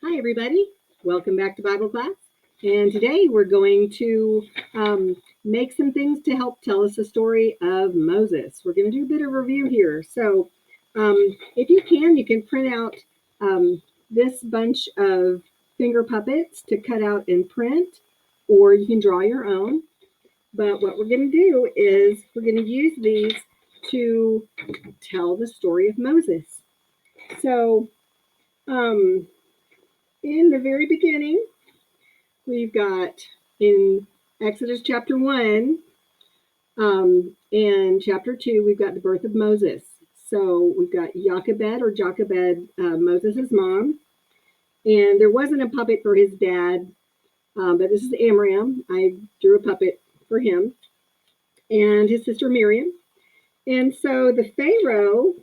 Hi, everybody. Welcome back to Bible class. And today we're going to make some things to help tell us the story of Moses. We're going to do a bit of review here. So, if you can print out this bunch of finger puppets to cut out and print, or you can draw your own. But what we're going to do is we're going to use these to tell the story of Moses. So, in the very beginning, we've got in Exodus chapter 1 and chapter 2, we've got the birth of Moses. So we've got Jochebed, Moses' mom. And there wasn't a puppet for his dad, but this is Amram. I drew a puppet for him and his sister Miriam. And so the Pharaoh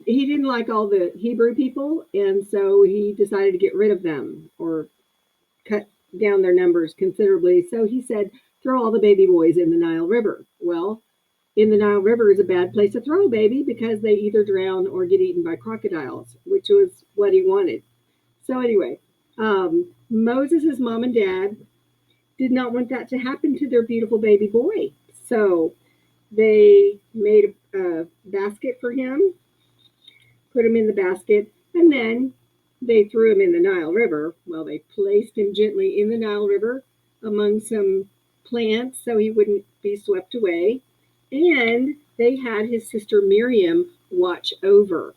he didn't like all the Hebrew people, and so he decided to get rid of them or cut down their numbers considerably. So he said, throw all the baby boys in the Nile River. Well, in the Nile River is a bad place to throw a baby because they either drown or get eaten by crocodiles, which was what he wanted. So anyway, Moses' mom and dad did not want that to happen to their beautiful baby boy. So they made a basket for him, put him in the basket, and then they threw him in the Nile River. Well, they placed him gently in the Nile River among some plants so he wouldn't be swept away. And they had his sister Miriam watch over.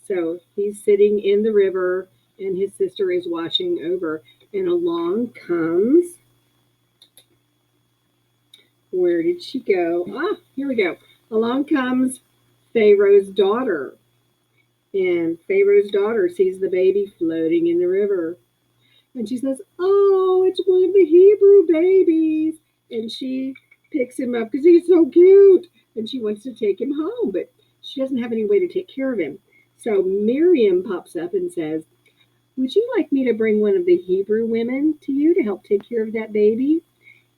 So he's sitting in the river and his sister is watching over. And along comes, where did she go? Here we go. Along comes Pharaoh's daughter. And Pharaoh's daughter sees the baby floating in the river. And she says, oh, it's one of the Hebrew babies. And she picks him up because he's so cute. And she wants to take him home, but she doesn't have any way to take care of him. So Miriam pops up and says, would you like me to bring one of the Hebrew women to you to help take care of that baby?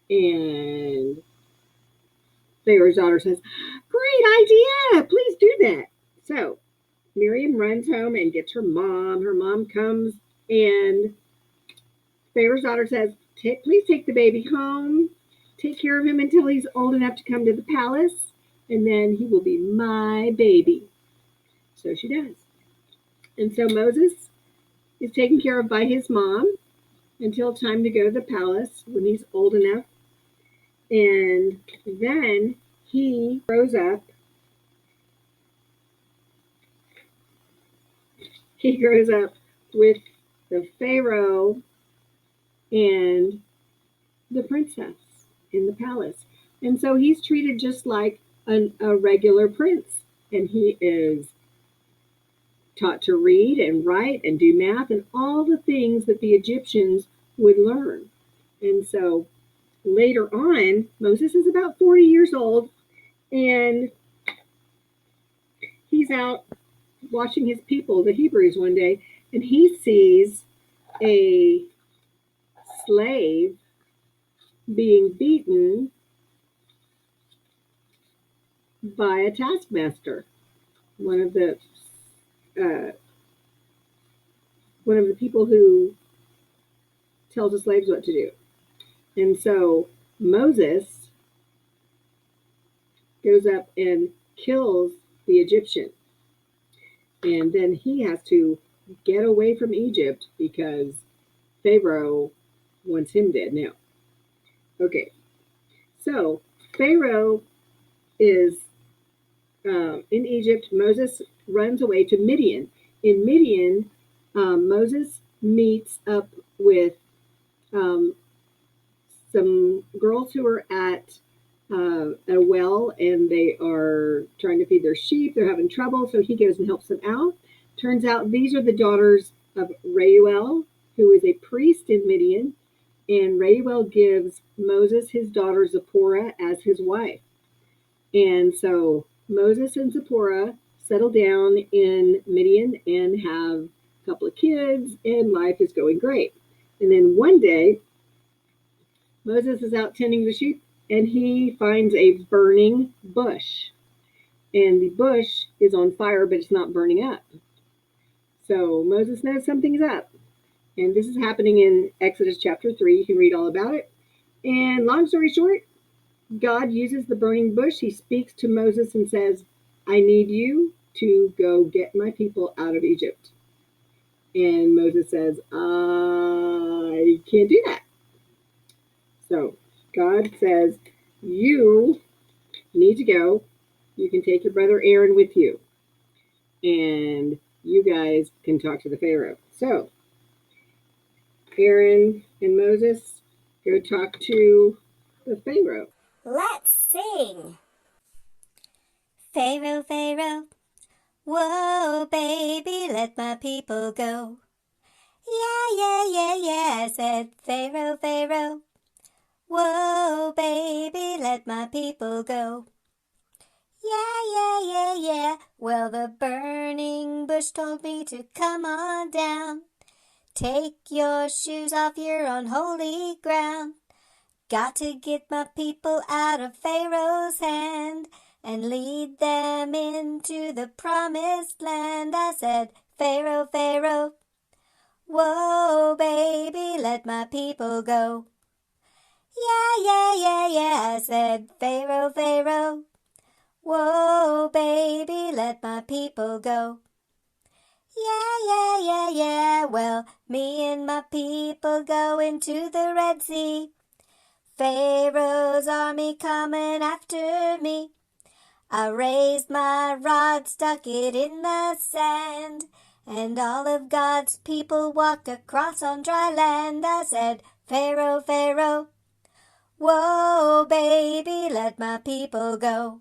And Pharaoh's daughter says, great idea. Please do that. So Miriam runs home and gets her mom. Her mom comes and Pharaoh's daughter says, please take the baby home. Take care of him until he's old enough to come to the palace, and then he will be my baby. So she does. And so Moses is taken care of by his mom until time to go to the palace when he's old enough. And then he grows up. He grows up with the Pharaoh and the princess in the palace. And so he's treated just like a regular prince. And he is taught to read and write and do math and all the things that the Egyptians would learn. And so later on, Moses is about 40 years old and he's out watching his people, the Hebrews, one day, and he sees a slave being beaten by a taskmaster, one of the people who tells the slaves what to do. And so Moses goes up and kills the Egyptian. And then he has to get away from Egypt because Pharaoh wants him dead now. Okay, so Pharaoh is in Egypt. Moses runs away to Midian. In Midian, Moses meets up with some girls who are at a well, and they are trying to feed their sheep. They're having trouble, so he goes and helps them out. Turns out these are the daughters of Reuel, who is a priest in Midian, and Reuel gives Moses his daughter Zipporah as his wife. And so Moses and Zipporah settle down in Midian and have a couple of kids, and life is going great. And then one day, Moses is out tending the sheep, and he finds a burning bush. and the bush is on fire, but it's not burning up. So Moses knows something's up. And this is happening in Exodus chapter 3. You can read all about it. And long story short, God uses the burning bush. He speaks to Moses and says, I need you to go get my people out of Egypt. And Moses says, I can't do that. So God says, you need to go. You can take your brother Aaron with you. And you guys can talk to the Pharaoh. So Aaron and Moses go talk to the Pharaoh. Let's sing. Pharaoh, Pharaoh, whoa, baby, let my people go. Yeah, said Pharaoh, Pharaoh. Whoa, baby, let my people go. Yeah. Well, the burning bush told me to come on down. Take your shoes off, you're on holy ground. Got to get my people out of Pharaoh's hand and lead them into the promised land. I said, Pharaoh, Pharaoh, whoa, baby, let my people go. Yeah, I said, Pharaoh, Pharaoh, whoa, baby, let my people go. Yeah. Well, me and my people go into the Red Sea. Pharaoh's army coming after me. I raised my rod, stuck it in the sand, and all of God's people walked across on dry land. I said, Pharaoh, Pharaoh, whoa, baby, let my people go.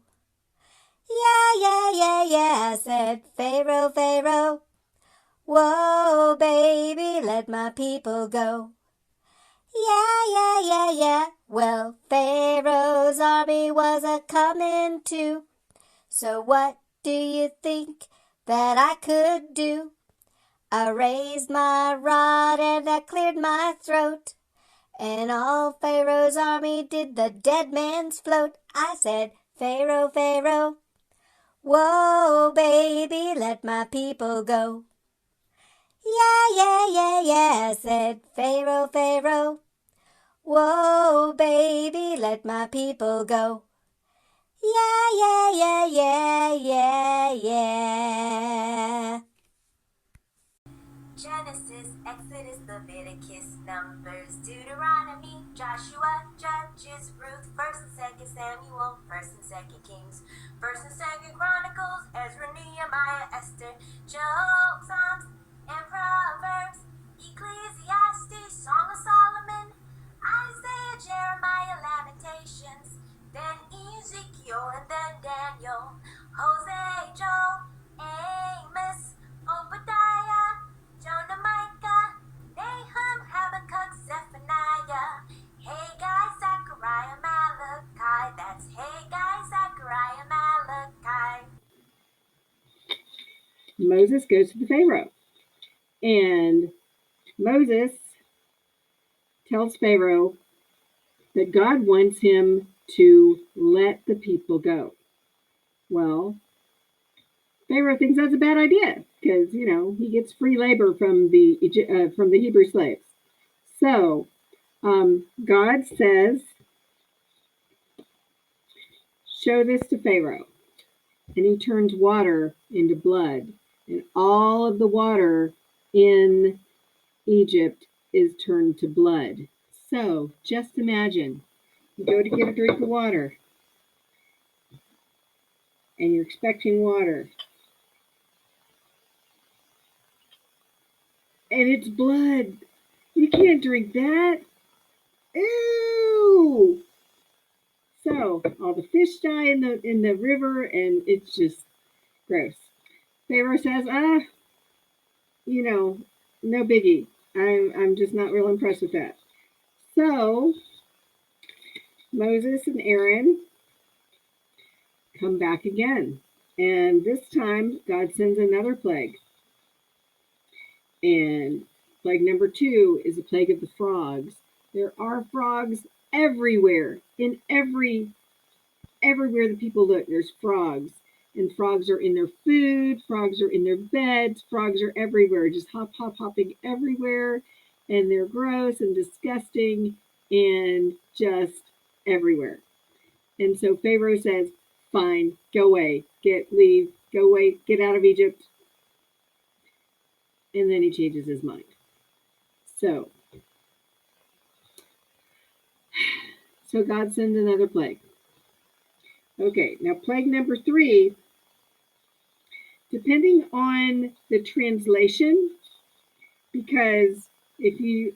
Yeah, I said, Pharaoh, Pharaoh, whoa, baby, let my people go. Yeah. Well, Pharaoh's army was a-comin' too. So what do you think that I could do? I raised my rod and I cleared my throat, and all Pharaoh's army did the dead man's float. I said, Pharaoh, Pharaoh, whoa, baby, let my people go. Yeah, said Pharaoh, Pharaoh, whoa, baby, let my people go. Yeah. Genesis, Exodus, Leviticus, Numbers, Deuteronomy, Joshua, Judges, Ruth, 1st and 2nd Samuel, 1st and 2nd Kings, 1st and 2nd Chronicles, Ezra, Nehemiah, Esther, Job, Psalms, and Proverbs, Ecclesiastes, Song of Solomon, Isaiah, Jeremiah, Lamentations, then Ezekiel, and then Daniel, Hosea, Joel, Amos, Obadiah, Jonah, Micah, Nahum, Habakkuk, Zephaniah, Haggai, Zechariah, Malachi. That's Haggai, Zechariah, Malachi. Moses goes to the Pharaoh. And Moses tells Pharaoh that God wants him to let the people go. Well, Pharaoh thinks that's a bad idea because, he gets free labor from the Hebrew slaves. So God says, show this to Pharaoh. And he turns water into blood. And all of the water in Egypt is turned to blood. So just imagine you go to get a drink of water and you're expecting water. And it's blood. You can't drink that. Ew! So all the fish die in the river, and it's just gross. Pharaoh says, no biggie. I'm just not real impressed with that. So Moses and Aaron come back again, and this time God sends another plague. And plague number 2 is the plague of the frogs. There are frogs everywhere. Everywhere the people look, there's frogs. and frogs are in their food, frogs are in their beds, frogs are everywhere, just hopping everywhere, and they're gross and disgusting and just everywhere. And so Pharaoh says, fine, go away, leave, go away, get out of Egypt. And then he changes his mind. So God sends another plague. Okay, now plague number 3, depending on the translation, because if you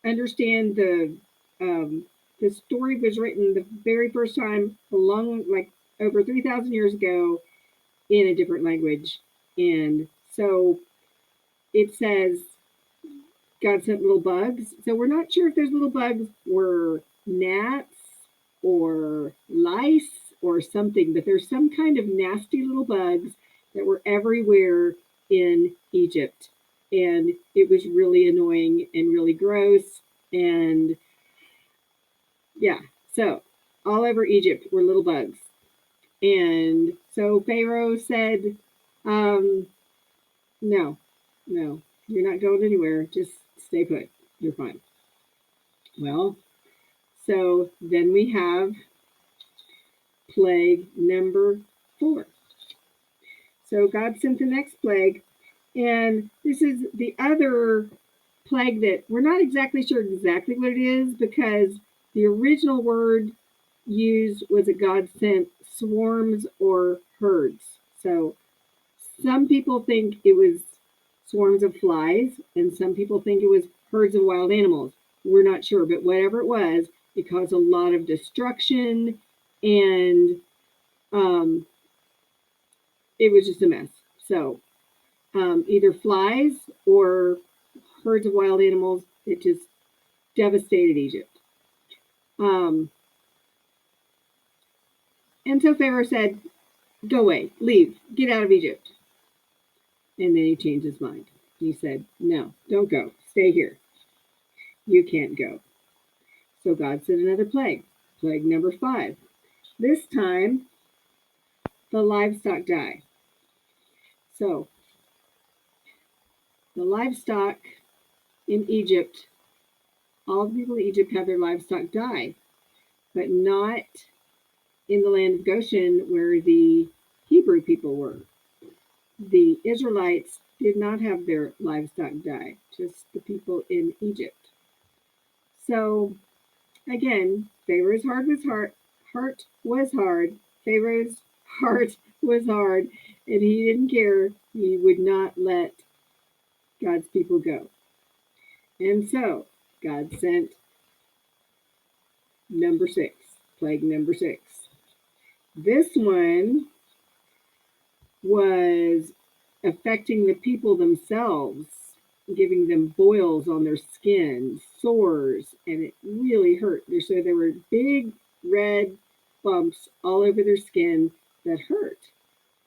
understand the story was written the very first time over 3,000 years ago in a different language. And so it says God sent little bugs. So we're not sure if those little bugs were gnats or lice or something, but there's some kind of nasty little bugs that were everywhere in Egypt. And it was really annoying and really gross. And yeah, so all over Egypt were little bugs. And so Pharaoh said, no, you're not going anywhere. Just stay put. You're fine. Well, so then we have plague number 4. So God sent the next plague, and this is the other plague that we're not exactly sure exactly what it is, because the original word used was that God sent swarms or herds. So some people think it was swarms of flies, and some people think it was herds of wild animals. We're not sure, but whatever it was, it caused a lot of destruction, and it was just a mess. So either flies or herds of wild animals, it just devastated Egypt. And so Pharaoh said, go away, leave, get out of Egypt. And then he changed his mind. He said, no, don't go, stay here. You can't go. So God sent another plague, plague number 5. This time, the livestock die. So the livestock in Egypt, all the people in Egypt had their livestock die, but not in the land of Goshen where the Hebrew people were. The Israelites did not have their livestock die, just the people in Egypt. So again, Pharaoh's heart was hard. Pharaoh's heart was hard, and he didn't care. He would not let God's people go. And so God sent number 6, plague number 6. This one was affecting the people themselves, giving them boils on their skin, sores, and it really hurt. So there were big red bumps all over their skin that hurt.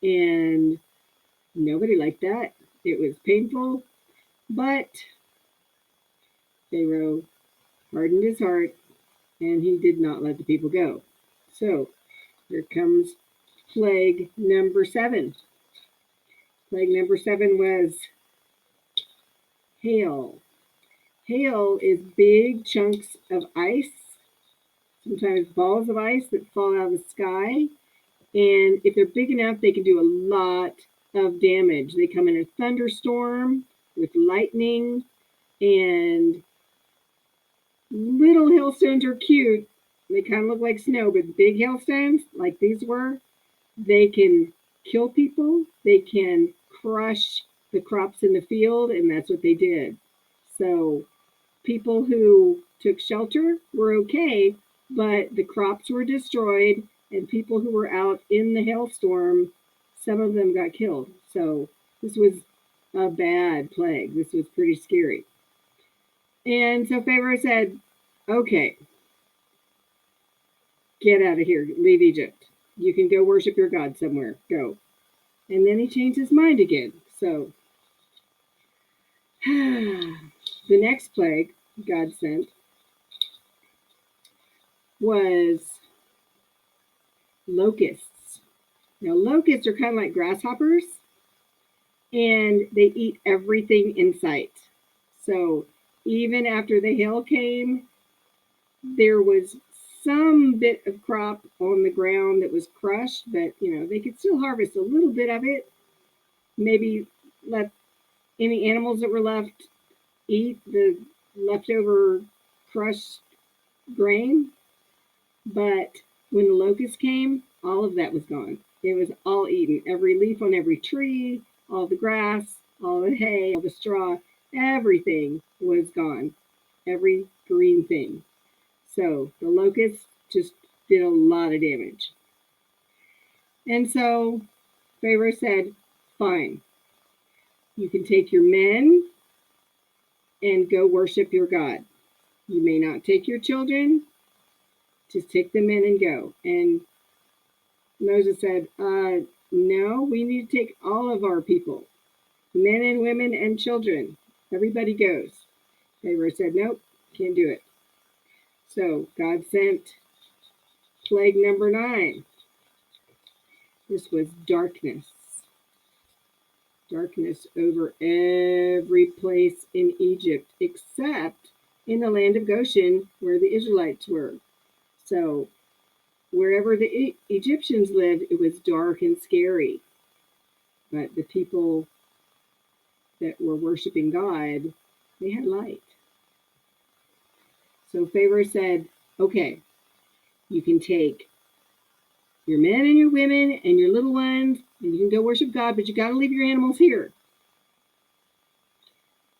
And nobody liked that. It was painful, but Pharaoh hardened his heart and he did not let the people go. So here comes plague number 7. Plague number 7 was hail. Hail is big chunks of ice, sometimes balls of ice that fall out of the sky. And if they're big enough, they can do a lot of damage. They come in a thunderstorm with lightning, and little hailstones are cute. They kind of look like snow, but big hailstones, like these were, they can kill people. They can crush the crops in the field, and that's what they did. So people who took shelter were okay, but the crops were destroyed, and people who were out in the hailstorm, some of them got killed. So this was a bad plague. This was pretty scary. And so Pharaoh said, okay, get out of here, leave Egypt. You can go worship your God somewhere, go. And then he changed his mind again. So the next plague God sent was locusts. Now, locusts are kind of like grasshoppers, and they eat everything in sight. So even after the hail came, there was some bit of crop on the ground that was crushed, but they could still harvest a little bit of it. Maybe let any animals that were left eat the leftover crushed grain. But when the locusts came, all of that was gone. It was all eaten. Every leaf on every tree, all the grass, all the hay, all the straw, everything was gone. Every green thing. So the locusts just did a lot of damage. And so Pharaoh said, fine, you can take your men and go worship your God. You may not take your children, just take the men and go. And Moses said, no, we need to take all of our people, men and women and children. Everybody goes. Pharaoh said, nope, can't do it. So God sent plague number 9. This was darkness. Darkness over every place in Egypt except in the land of Goshen where the Israelites were. So wherever the Egyptians lived, it was dark and scary. But the people that were worshiping God, they had light. So Pharaoh said, okay, you can take your men and your women and your little ones, and you can go worship God, but you got to leave your animals here.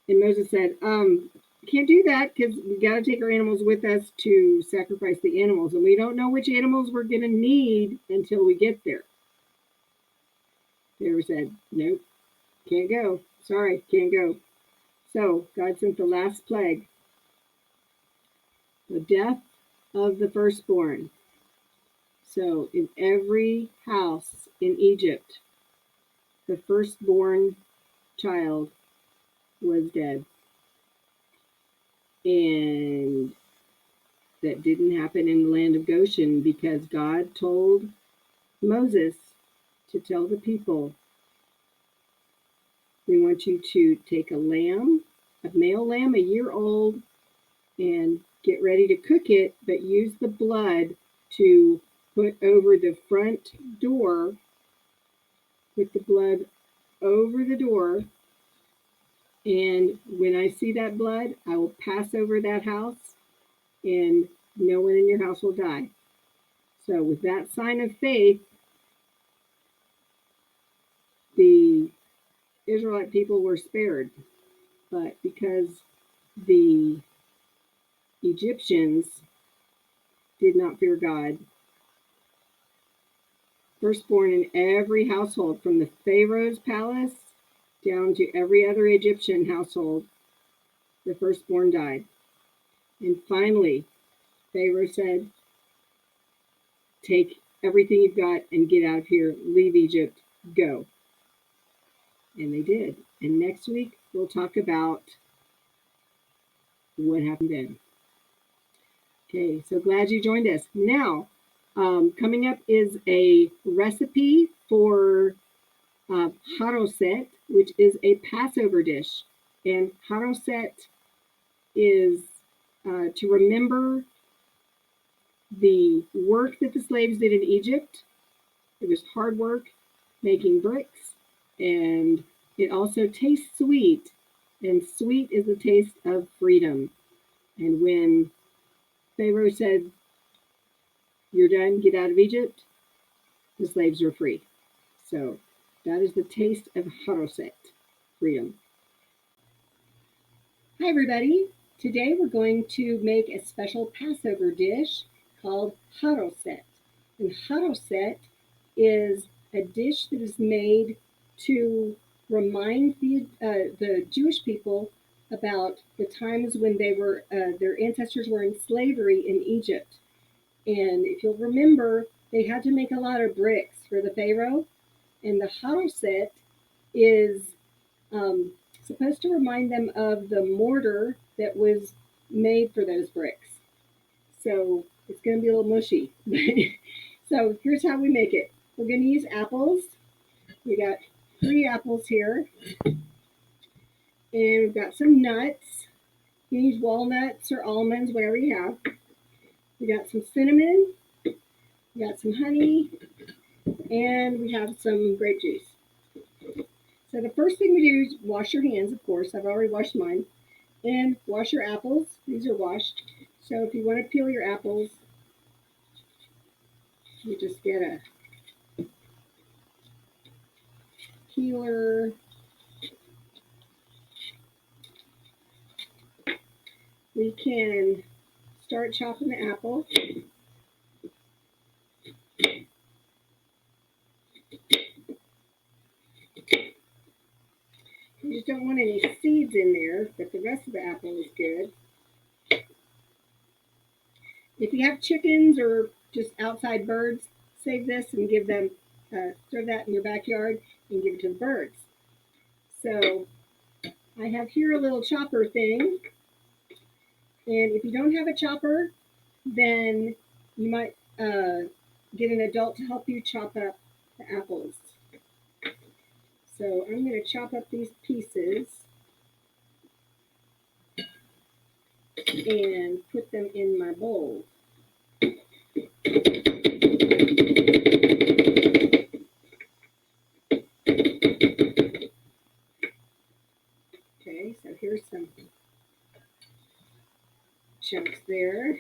And Moses said, can't do that because we got to take our animals with us to sacrifice the animals. And we don't know which animals we're going to need until we get there. Pharaoh said, nope, can't go. Sorry, can't go. So God sent the last plague, the death of the firstborn. So in every house in Egypt, the firstborn child was dead. And that didn't happen in the land of Goshen because God told Moses to tell the people, we want you to take a lamb, a male lamb, a year old, and get ready to cook it, but use the blood to put over the front door, put the blood over the door, and when I see that blood, I will pass over that house, and no one in your house will die. So with that sign of faith, the Israelite people were spared. But because the Egyptians did not fear God, firstborn in every household, from the Pharaoh's palace down to every other Egyptian household, the firstborn died. And finally, Pharaoh said, take everything you've got and get out of here, leave Egypt, go. And they did. And next week, we'll talk about what happened then. Okay, so glad you joined us. Now, coming up is a recipe for haroset, which is a Passover dish. And haroset is to remember the work that the slaves did in Egypt. It was hard work making bricks, and it also tastes sweet. And sweet is the taste of freedom. And when Pharaoh said, you're done, get out of Egypt, the slaves were free. So that is the taste of haroset, freedom. Hi everybody. Today we're going to make a special Passover dish called haroset. And haroset is a dish that is made to remind the Jewish people about the times when they were their ancestors were in slavery in Egypt. And if you'll remember, they had to make a lot of bricks for the Pharaoh. And the haroset is supposed to remind them of the mortar that was made for those bricks. So it's going to be a little mushy. So here's how we make it. We're going to use apples. We got 3 apples here. And we've got some nuts. You can use walnuts or almonds, whatever you have. We got some cinnamon. We got some honey. And we have some grape juice. So the first thing we do is wash your hands, of course. I've already washed mine. And wash your apples. These are washed. So if you want to peel your apples, you just get a peeler. We can start chopping the apple. You just don't want any seeds in there, but the rest of the apple is good. If you have chickens or just outside birds, save this and give them, throw that in your backyard and give it to the birds. So I have here a little chopper thing. And if you don't have a chopper, then you might get an adult to help you chop up the apples. So I'm going to chop up these pieces and put them in my bowl. Okay, so here's some chunks there.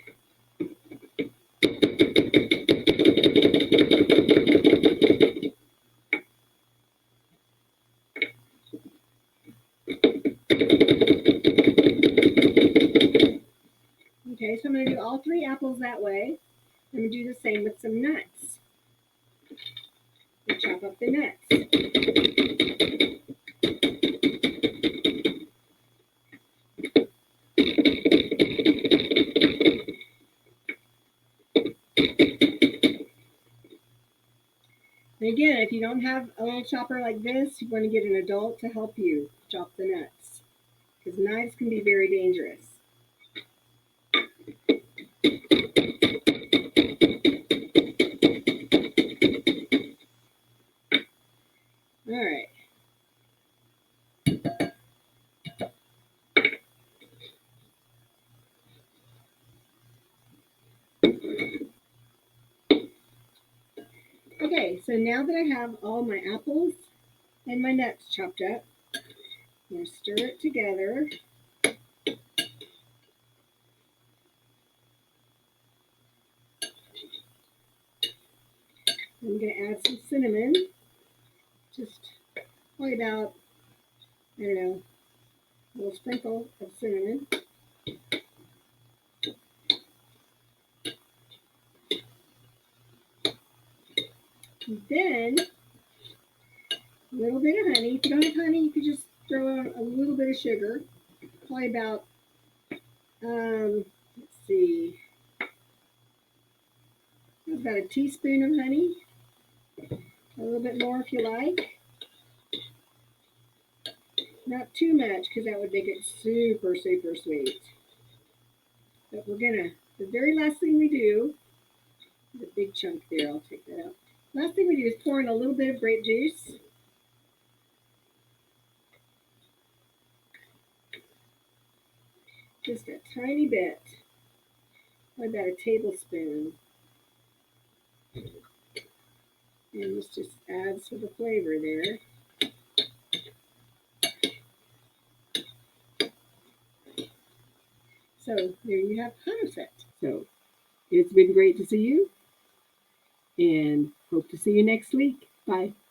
Okay, so I'm going to do all 3 apples that way. I'm going to do the same with some nuts. We'll chop up the nuts. And again, if you don't have a little chopper like this, you want to get an adult to help you chop the nuts, because knives can be very dangerous. All right. Okay, so now that I have all my apples and my nuts chopped up, I'm going to stir it together. I'm going to add some cinnamon, just probably about, I don't know, a little sprinkle of cinnamon. And then a little bit of honey. If you don't have honey, you could just throw on a little bit of sugar, probably about, let's see, that's about a teaspoon of honey. A little bit more if you like. Not too much, because that would make it super, super sweet. But we're gonna, the very last thing we do, the big chunk there, I'll take that out. Last thing we do is pour in a little bit of grape juice. Just a tiny bit, about a tablespoon. And this just adds to the flavor there. So there you have concept. So it's been great to see you, and hope to see you next week. Bye.